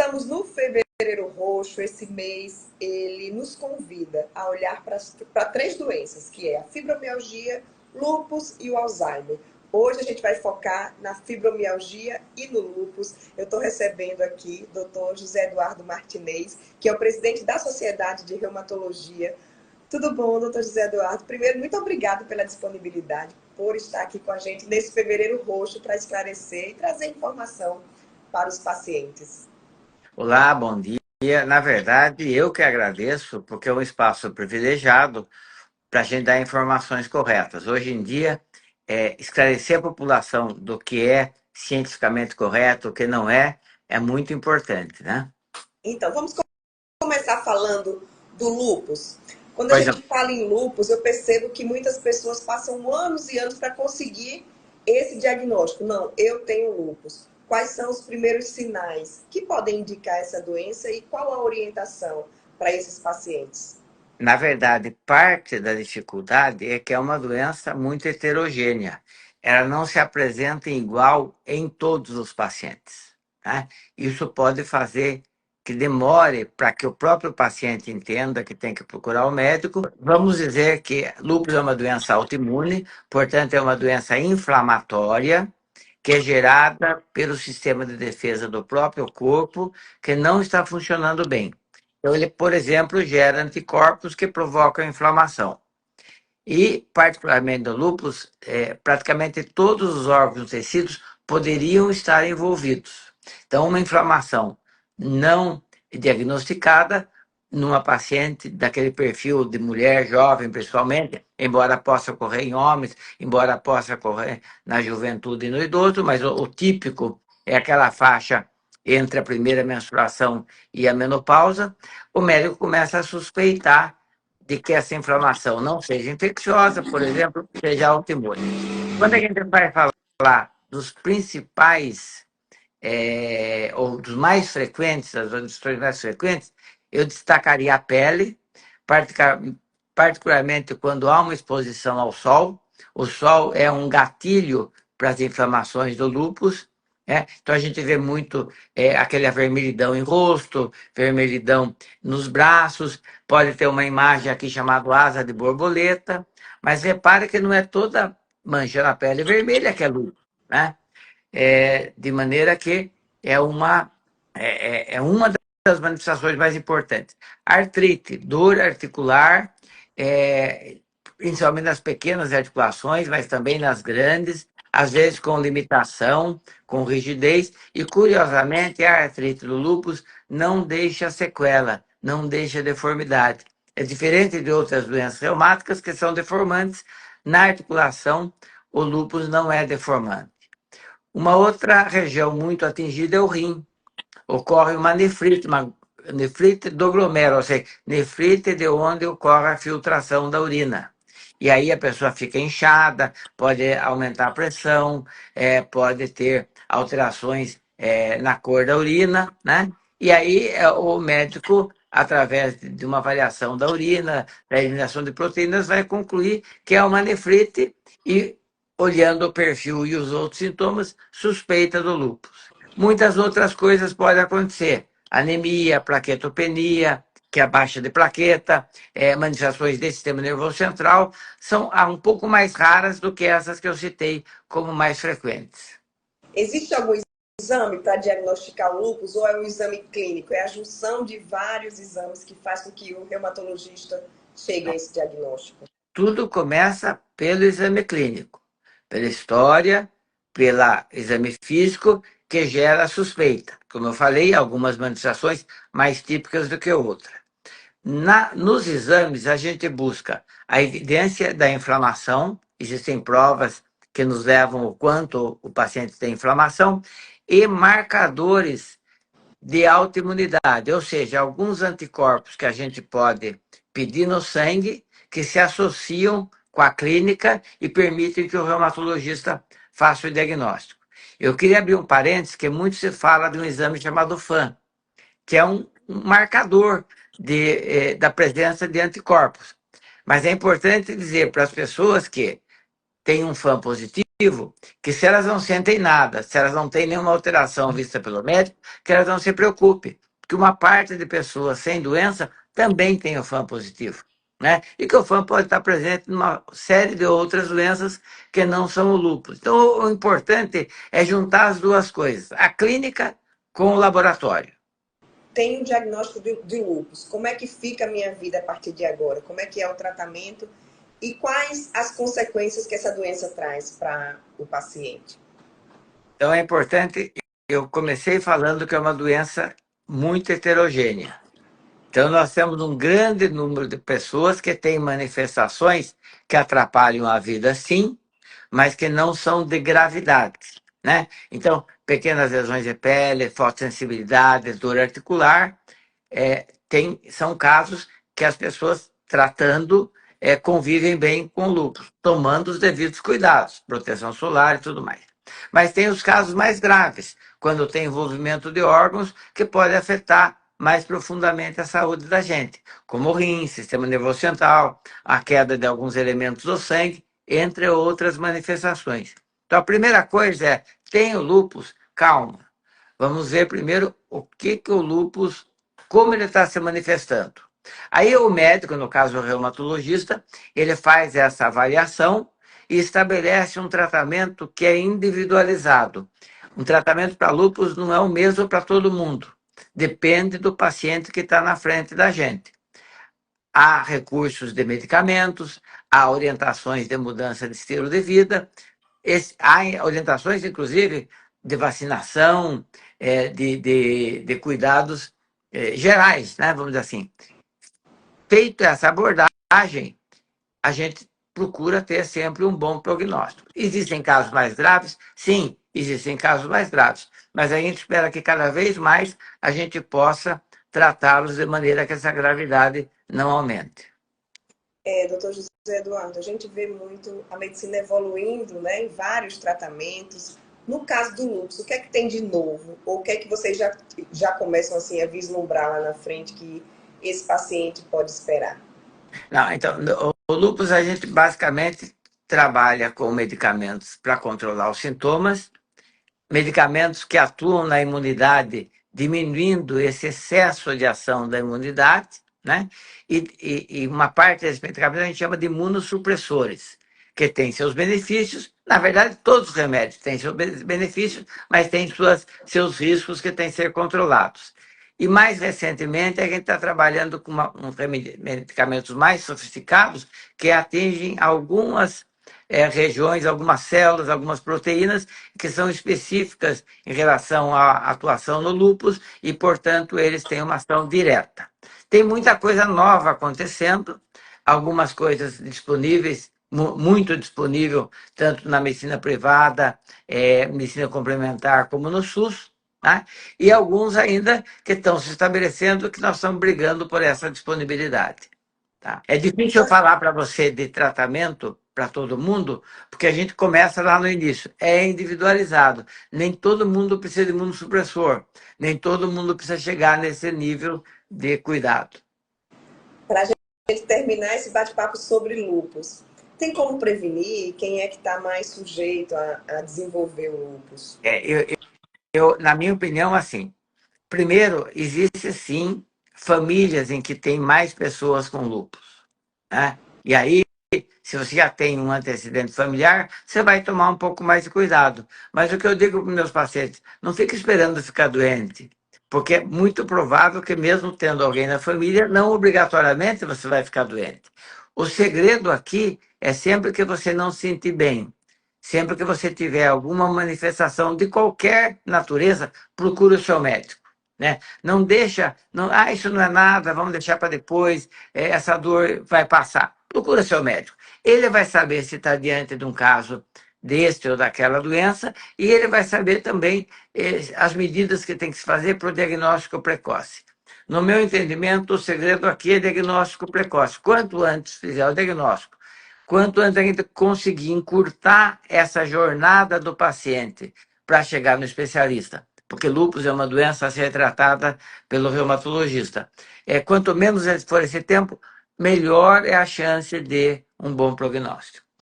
Estamos no Fevereiro Roxo. Esse mês ele nos convida a olhar para três doenças, que é a fibromialgia, lúpus e o Alzheimer. Hoje a gente vai focar na fibromialgia e no lúpus. Eu estou recebendo aqui o Dr. José Eduardo Martinez, que é o presidente da Sociedade de Reumatologia. Tudo bom, doutor José Eduardo? Primeiro, muito obrigado pela disponibilidade, por estar aqui com a gente nesse Fevereiro Roxo para esclarecer e trazer informação para os pacientes. Olá, bom dia. Na verdade, eu que agradeço, porque é um espaço privilegiado para a gente dar informações corretas. Hoje em dia, esclarecer a população do que é cientificamente correto, o que não é muito importante, né? Então, vamos começar falando do lúpus. Quando a Pois não. gente fala em lúpus, eu percebo que muitas pessoas passam anos e anos para conseguir esse diagnóstico. Não, eu tenho lúpus. Quais são os primeiros sinais que podem indicar essa doença e qual a orientação para esses pacientes? Na verdade, parte da dificuldade é que é uma doença muito heterogênea. Ela não se apresenta igual em todos os pacientes, tá? Isso pode fazer que demore para que o próprio paciente entenda que tem que procurar o médico. Vamos dizer que lúpus é uma doença autoimune, portanto, é uma doença inflamatória que é gerada pelo sistema de defesa do próprio corpo que não está funcionando bem. Então, ele, por exemplo, gera anticorpos que provocam inflamação. E, particularmente no lúpus, praticamente todos os órgãos e tecidos poderiam estar envolvidos. Então, uma inflamação não diagnosticada numa paciente daquele perfil de mulher jovem, principalmente, embora possa ocorrer em homens, embora possa ocorrer na juventude e no idoso, mas o típico é aquela faixa entre a primeira menstruação e a menopausa. O médico começa a suspeitar de que essa inflamação não seja infecciosa, por exemplo, seja autoimune. Quando a gente vai falar dos principais, ou dos mais frequentes, das condições mais frequentes, eu destacaria a pele, particularmente quando há uma exposição ao sol. O sol é um gatilho para as inflamações do lúpus. Então a gente vê muito aquela vermelhidão em rosto, vermelhidão nos braços, pode ter uma imagem aqui chamada asa de borboleta, mas repare que não é toda mancha na pele vermelha que é lúpus, né? De maneira que é uma das manifestações mais importantes. Artrite, dor articular, principalmente nas pequenas articulações, mas também nas grandes, às vezes com limitação, com rigidez, e curiosamente a artrite do lúpus não deixa sequela, não deixa deformidade. É diferente de outras doenças reumáticas que são deformantes, na articulação o lúpus não é deformante. Uma outra região muito atingida é o rim. Ocorre uma nefrite do glomero, ou seja, nefrite de onde ocorre a filtração da urina. E aí a pessoa fica inchada, pode aumentar a pressão, pode ter alterações na cor da urina, né? E aí o médico, através de uma avaliação da urina, da eliminação de proteínas, vai concluir que é uma nefrite e, olhando o perfil e os outros sintomas, suspeita do lúpus. Muitas outras coisas podem acontecer. Anemia, plaquetopenia, que é a baixa de plaqueta, manifestações desse sistema nervoso central, são um pouco mais raras do que essas que eu citei como mais frequentes. Existe algum exame para diagnosticar o lúpus ou é um exame clínico? É a junção de vários exames que faz com que o reumatologista chegue a esse diagnóstico? Tudo começa pelo exame clínico, pela história, pelo exame físico, que gera a suspeita. Como eu falei, algumas manifestações mais típicas do que outras. Nos exames, a gente busca a evidência da inflamação, existem provas que nos levam o quanto o paciente tem inflamação, e marcadores de autoimunidade, ou seja, alguns anticorpos que a gente pode pedir no sangue que se associam com a clínica e permitem que o reumatologista faça o diagnóstico. Eu queria abrir um parênteses, que muito se fala de um exame chamado FAM, que é um marcador da presença de anticorpos. Mas é importante dizer para as pessoas que tem um FAM positivo, que se elas não sentem nada, se elas não têm nenhuma alteração vista pelo médico, que elas não se preocupem, que uma parte de pessoas sem doença também tem o FAM positivo, né? E que o FAM pode estar presente numa série de outras doenças que não são o lúpus. Então, o importante é juntar as duas coisas, a clínica com o laboratório. Tenho um diagnóstico de lúpus. Como é que fica a minha vida a partir de agora? Como é que é o tratamento? E quais as consequências que essa doença traz para o paciente? Então, é importante, eu comecei falando que é uma doença muito heterogênea. Então, nós temos um grande número de pessoas que têm manifestações que atrapalham a vida, sim, mas que não são de gravidade, né? Então, pequenas lesões de pele, fotossensibilidade, dor articular, são casos que as pessoas tratando convivem bem com o lúpus, tomando os devidos cuidados, proteção solar e tudo mais. Mas tem os casos mais graves, quando tem envolvimento de órgãos que pode afetar mais profundamente a saúde da gente, como o rim, sistema nervoso central, a queda de alguns elementos do sangue, entre outras manifestações. Então, a primeira coisa é, tem o lúpus? Calma. Vamos ver primeiro o que o lúpus, como ele está se manifestando. Aí o médico, no caso o reumatologista, ele faz essa avaliação e estabelece um tratamento que é individualizado. Um tratamento para lúpus não é o mesmo para todo mundo. Depende do paciente que está na frente da gente. Há recursos de medicamentos, há orientações de mudança de estilo de vida, há orientações, inclusive, de vacinação, de cuidados gerais, né? Vamos dizer assim. Feito essa abordagem, a gente procura ter sempre um bom prognóstico. Existem casos mais graves? Sim, existem casos mais graves, mas a gente espera que cada vez mais a gente possa tratá-los de maneira que essa gravidade não aumente. Doutor José Eduardo, a gente vê muito a medicina evoluindo, né, em vários tratamentos. No caso do lúpus, o que é que tem de novo? Ou o que é que vocês já começam assim, a vislumbrar lá na frente que esse paciente pode esperar? Não, então, o lúpus a gente basicamente trabalha com medicamentos para controlar os sintomas, medicamentos que atuam na imunidade, diminuindo esse excesso de ação da imunidade, né? E uma parte desses medicamentos a gente chama de imunossupressores, que têm seus benefícios. Na verdade, todos os remédios têm seus benefícios, mas têm seus riscos que têm que ser controlados. E mais recentemente, a gente está trabalhando com uns medicamentos mais sofisticados que atingem algumas regiões, algumas células, algumas proteínas que são específicas em relação à atuação no lúpus e, portanto, eles têm uma ação direta. Tem muita coisa nova acontecendo, algumas coisas disponíveis, muito disponível, tanto na medicina privada, medicina complementar, como no SUS, né? E alguns ainda que estão se estabelecendo, que nós estamos brigando por essa disponibilidade. Tá? É difícil eu falar para você de tratamento para todo mundo, porque a gente começa lá no início. É individualizado. Nem todo mundo precisa de imunossupressor. Nem todo mundo precisa chegar nesse nível de cuidado. Para a gente terminar esse bate-papo sobre lúpus, tem como prevenir? Quem é que está mais sujeito a desenvolver o lúpus? Na minha opinião, assim, primeiro, existe sim famílias em que tem mais pessoas com lúpus, né? E aí, se você já tem um antecedente familiar, você vai tomar um pouco mais de cuidado. Mas o que eu digo para os meus pacientes, não fique esperando ficar doente, porque é muito provável que mesmo tendo alguém na família, não obrigatoriamente você vai ficar doente. O segredo aqui é sempre que você não se sentir bem. Sempre que você tiver alguma manifestação de qualquer natureza, procure o seu médico. Né? Não deixa, não, isso não é nada, vamos deixar para depois, essa dor vai passar. Procura seu médico. Ele vai saber se está diante de um caso deste ou daquela doença e ele vai saber também as medidas que tem que se fazer para o diagnóstico precoce. No meu entendimento, o segredo aqui é diagnóstico precoce. Quanto antes fizer o diagnóstico, quanto antes a gente conseguir encurtar essa jornada do paciente para chegar no especialista, porque lúpus é uma doença a ser tratada pelo reumatologista. Quanto menos for esse tempo, melhor é a chance de um bom prognóstico.